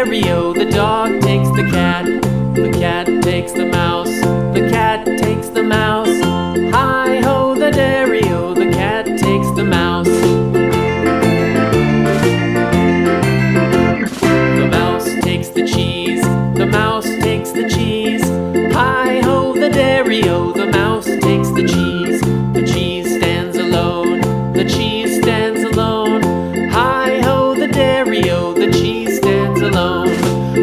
dairy-o, the dog takes the cat takes the mouse, the cat takes the mouse. Hi-ho, the dairy-o, the cat takes the mouse. The mouse takes the cheese, the mouse takes the cheese. Hi-ho, the dairy-o, the mouse takes the cheese. The cheese stands alone, the cheese stands alone. Hi-ho, the dairy-o, the cheese stands alone.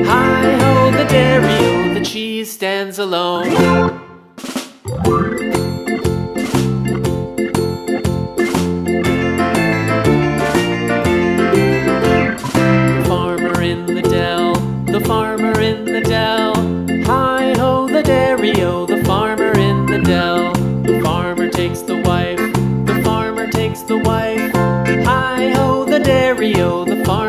Hi-ho, the dairy-o, the cheese stands alone. The farmer in the dell. Hi-ho, the dairy-o, the farmer in the dell. The farmer takes the wife, the farmer takes the wife. Hi-ho, the dairy-o, the farmer